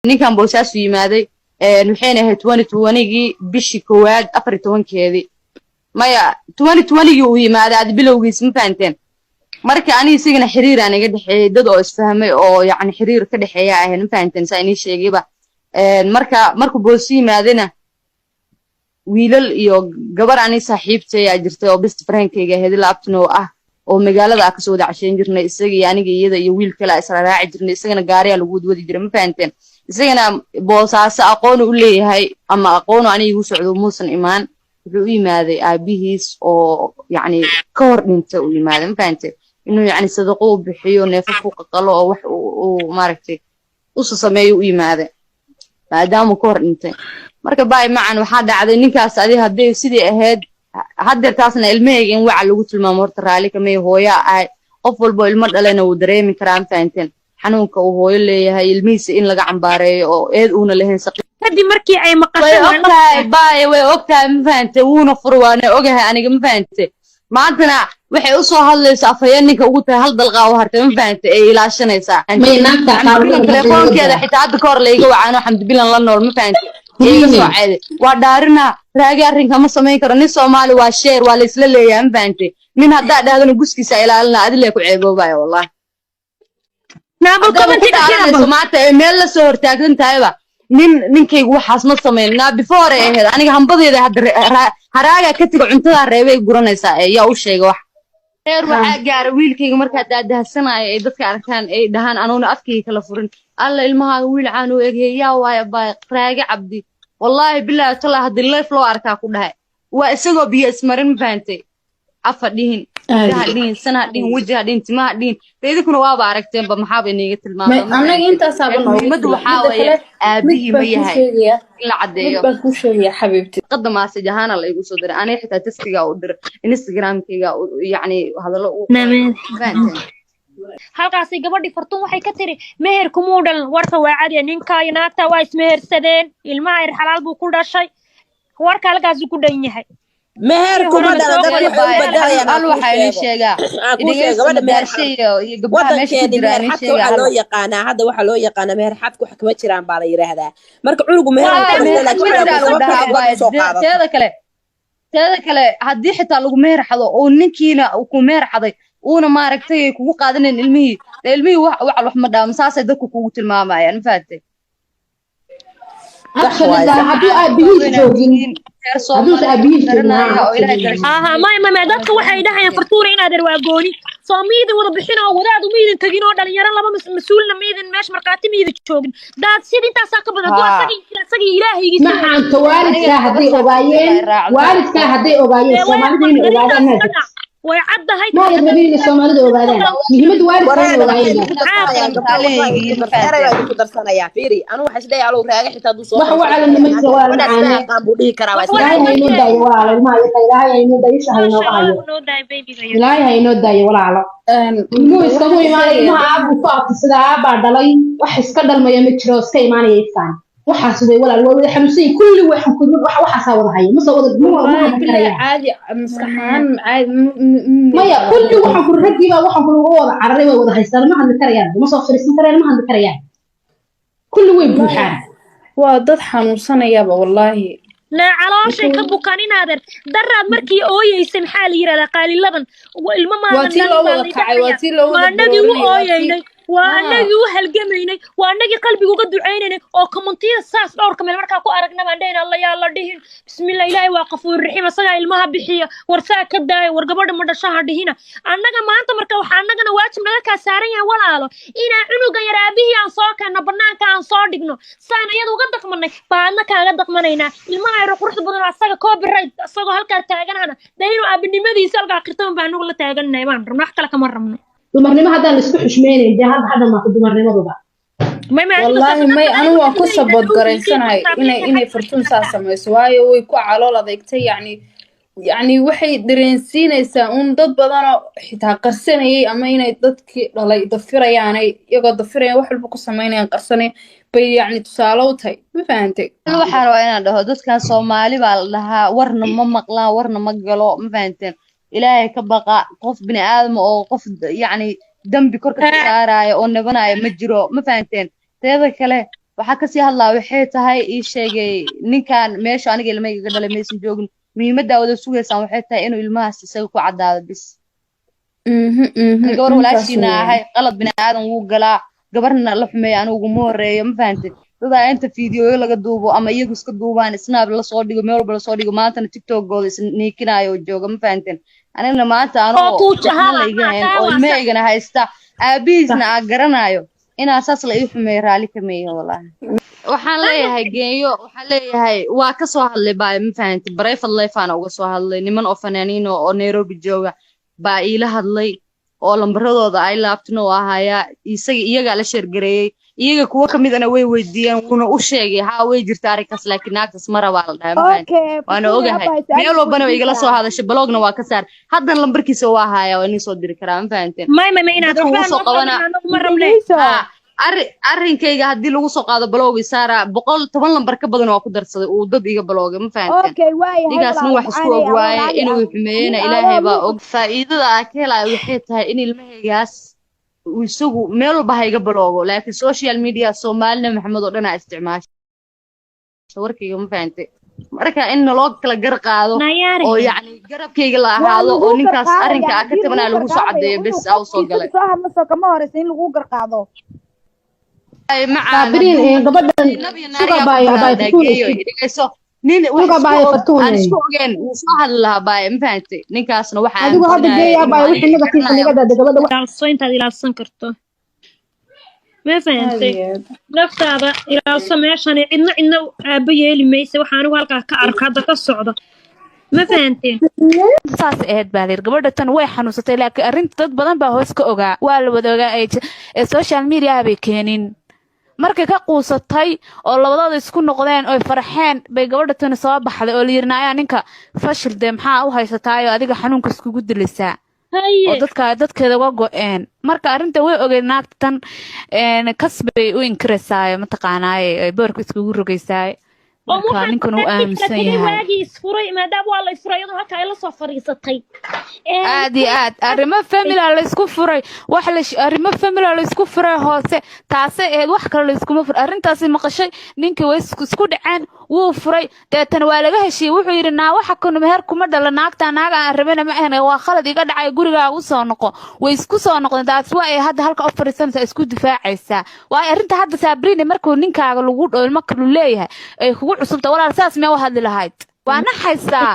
ninkan boosaasu yimaaday waxayna ahayd 2020gii bishii koowaad 14keedii maya 2020gii uu yimaaday aad bilowgiis ma fahanteen marka aniga isigana xiriir aan iga dhaxeeyay dad oo isfahmay oo yacni xiriir ka dhaxeeya ahayn ma fahanteen saa inii sheegayba markuu boosi yimaadayna wiilal iyo gabar ani saaxiibtay ayaa jirtay oo best friendkayga ahayd laabtano ah oo magaalada ka soo wada casheyn jirnay isaga iyo aniga iyada iyo wiil kale isla raaci jirnay isagana gaariya lagu wadi jiray ma fahanteen isagana boosaaso aqoon u leeyahay ama aqoon aniga igu socdo muusan imaan wuxuu u yimaaday aabihiis oo yacni ka hor dhintay u yimaaday ma fahanteen inuu yacni sadaqo u bixiyo neefaf ku qaqalo oo wax uu maaragtay u sameeyo u yimaaday maadaama ka hor dhintay marka baay macan waxaa dhacday ninkaas adiga hadday sidii ahayd haddeer taasna ilmahayga in waxa lagu tilmaamo horta raali kamay hooya ahay qof walba ilmo dhalena wuu dareemi karaa ma fahanteen xanuunka uu hooyo leeyahay ilmihiisa in laga cambaareeyo oo eed uuna lahayn kadib markii ay maqashay baay way ogtahay ma fahantay wuuna fur waana ogahay aniga ma fahantay maantana waxay u soo hadlaysaa afhayeen ninka ugu tahay hal dalqaa u hartay ma fahantay ay ilaashanaysaa telefoonkeeda xitaa hadda ka hor layga wacaano xamdibilan la nool ma fahantay iga soo ceeday waa dhaarina raagi arrinka ma samayn karo nin Soomaali waa sheer waa la isla leeyahay ma fahantay nin hadda dhaadana guskiisa ilaalina adile ku ceeboobaya wallahi naabo comment maanta meel la soo hortaagan tahayba ninkaygu waxaas ma sameynaa before ahayd aniga hambadeeda hadda haraaga ka tiga cuntada reebay guranaysaa yaa u sheegay wax reer waxa gaar wiilkayga marka daadahsanay ay dadka arkaan ay dhahaan anuuna afkayga kala furin alla ilmaha wiil caan u eegay yaa waaya baay raaga cabdi wallahi billahi tala hadii leef loo arkaa ku dhahay waa isagoo biyo ismarin ma fahantay afadhiin hadhiin sana hadhiin waji hadhiin timaha hadhiin teedikuna waaba aragteen ba maxaa bay niga tilmaamay anaga inta saabano muhiimadu waxa weeye aabihi ma yahay la cadeeyo baan ku sheegay xabiibti qadamaas jahana la igu soo diray aniga xitaa taskiga u diray instagramkayga yacni hadallo u fahanteen halkaasay gabadhii fartuun waxay ka tiri meher kumuu dhalan warka waa cadi ninka iyo naagta waa ismehersadeen ilmaha yar xalaal buu ku dhashay warka halkaasuu ku dhan yahay meher kuma dhalan dadku waxay u badalaya hal waxa ay sheegaa idiga gabadha mehershay iyo gabadha meesha ku jira ay sheegaa loo yaqaana hadda waxa loo yaqaana meher xadku wax kama jiraan baa la yiraahdaa marka cunugu teeda kale haddii xitaa lagu meher xado oo ninkiina ku meher xaday uuna maaragtay kugu qaadanin ilmihii wax ma dhaamo saasay dadku kugu tilmaamayaan ma fahatay hadduu aabihiis joogin ما dadka waxay dhahayaan fartuura in adeer waa gooni Soomaalida wada bixin oo wadaad u miidin tagin oo dhalinyaro laba mas'uulna miidin meesh markaati miidin joogin daad sidii intaas ka badan doo asaga ilaahaygiisa maxaan tawaalidka hadii ogaayeen Soomaalida in ogaadaan way caddahay ma rabin Soomaalida ogaadaan muhiimadu waalidka ku darsanaya fiiri anu waxa isleeyahay alo raaga xitaa duu soo wax wacala nimanka waa aan buu dhihi karaa waa ilaahay inoo daayo walaalo ma ilaahay inoo daayo shahaynoo hayo ilaahay inoo daayo walaalo muu iskagu imaanay ma abu faaqti sida aaba dhalay wax iska dhalmaya ma jiro iska imaanay isaan waxaas way walaal wada xanuunsan kulli waxan ku waxaas wada hayo ma soo wada caadi maskaxan maya kulli waxan ku ragiba waxan ku wada cararay way wada haystaan ma hadli karayaan ma soo fariisan karayaan ma hadli karayaan kulli way buuxaan waa dad xanuunsanayaba wallahi لا علاش كبوكانين هذا دراد مركي اويسن حال يرا قاليلدن ilma ma waanagi u halgamaynay waanagi qalbiga uga duceynay oo commentiya saas dhowr kameel marka ku aragnaa bandeen Allah yaa la dhihin bismillaah ilaahay waa qafuur raxiim asaga ilmaha bixiya warsaa ka daay war gabadha ma dhashaha dhihina annaga maanta marka waxa annagana waajib naga ka saaran yahay walaalo ina cunuga yar aabihii aan soo kana banaanka aan soo dhigno saan iyada uga dhaqmanay baadna kaaga dhaqmanayna ilmaha yar quruxda badan asaga copyright asaga halka taaganana dayno aabnimadiisa halka qirtan baan ugu la taaganay baan wax kale kama rabno dumarnimo hadaan isku xushmeynay hadda ma ku dumarnimaduba wallahi may anu waa ku sabad gareysanahay inay fartuun saas samayso waayo way ku calool adeegtay yani waxay dareensiinaysaa dad badan oo xitaa qarsanayay ama inay dadkii dhalay dafirayaan iyagoo dafirayaan wax walba ku sameynayaan qarsanay bay yani tusaale u tahay ma fahantay waxaan waa inaan dhaho dadkan Soomaali baa la dhahaa warna ma maqlaan warna ma galo ma fahanteen ilaahay ka baqa qof bini aadam oo qof yani dambi korka saaraayo oo nabanayo ma jiro ma fahanteen teeda kale waxaa kasii hadlaa waxay tahay ii sheegay ninkan meesha aniga ilmahayga ga dhalay maysan joogin muhiimaddaa wada sugaysaan waxay tahay inuu ilmahaas isaga ku caddaado bis gabar walaashiina ahay qalad bini aadan wuu galaa gabarna la xumeeya aniguma horeeyo ma fahantay dadaa inta fiidiyoyo laga duubo ama iyagu iska duubaan snaab lasoo dhigo meel walba lasoo dhigo maantana tiktokooda isniikinaayo oo jooga ma fahanteen anigana maanta anoo laiga hayn oo ilmahaygana haysta aabihiisna aa garanayo inaa saas la ii xumeeyo raalli ka meeyo wallaahi waxaan leeyahay geenyo waxaan leeyahay waa ka soo hadlay baa ma fahantay barayfad leefaana uga soo hadlay niman oo fanaaniin oo Nairobi jooga baa iila hadlay oo lambaradooda ay laabtino ahaaya iyaga la sheergareeyay iyaga kuwa kamidana way weydiiyeen wuuna u sheegay haa way jirtaa arrinkaas laakiin naagtaas ma rabaa la dhahay waana ogahay meel walbana way igala soo hadashay blogna waa ka saar haddan lambarkiisa waa haaya waa inii soo diri karaa ma fahanteen may inaad soo qabana ma rabne arrinkayga haddii lagu soo qaado blog isaara 110 lambar ka badan waa ku darsaday uu dad iga blogay ma fahanteen digaasna wax isku og waaye inuu xumeeyna ilaahay baa og faa'iidada aan ka helay waxay tahay in ilmahaygaas isagu meel walba ha iga bloogo laakiin social media Soomaalina maxamed oo dhan aa isticmaashay warkayga ma fahantay marka in loo kala gar qaado oo yacni garabkayga la ahaado oo ninkaas arrinka ka tabanaa lagu soo cadeeyo bes aa u soo galay soo hadlo kama horeysa in lagu gar qaado ay macaan gabadhan suga baa dhigayso nin uga baa fatuun isku ogeen uu soo hadli lahaa baa ma fahantay ninkaasna waxa adigu hadda geeyaa baa wixii nabadkiisa naga gabadha soo intaad ilaalsan karto ما فهمتي نفسها إلى سماشان عندنا أبي لي ميس وحنا وهالك كأرك هذا كالصعدة ما فهمتي saas ahayd baa leer gabadha tan way xanuunsatay laakiin arrinta dad badan baa hoos ka ogaa waa la wada ogaa ee social media bay keenin markay ka quusatay oo labadooda isku noqdeen oo farxeen bay gabadha tan soo baxday oo la yirnaayaa ninka fashil de maxaa u haysataayo adiga xanuunka iskugu dilaysaa oo dadkeeda uga go'een marka arrinta way ogeyd naagtan kasbay u inkiraysaa mataqaanaaye boorka iskugu rogaysaa marka ninkan uu aaminsan yahay waagii isfuray maadaama waa la isfuray iyadoo halka ay la soo fariisatay aad iyo aad arrimo family la isku furay wax la arrimo family la isku furay hoose taasay ahayd wax kale la iskuma furay arrintaasi maqashay ninkii way isku dhaceen wuu furay deetan waa laga heshiiyay wuxuu yiri naa waxa kanu meher kuma dhala naagta naaga aan rabina ma ahayn waa khalad iga dhacay guriga u soo noqo way isku soo noqdeen taas waa ay hadda halka u fariisanaysa isku difaacaysa waa arrinta hadda Sabrina markuu ninkaaga lagu dhoolma kale leeyahay ay kugu cusubta walaal saas ma u hadli lahayd waana haysaa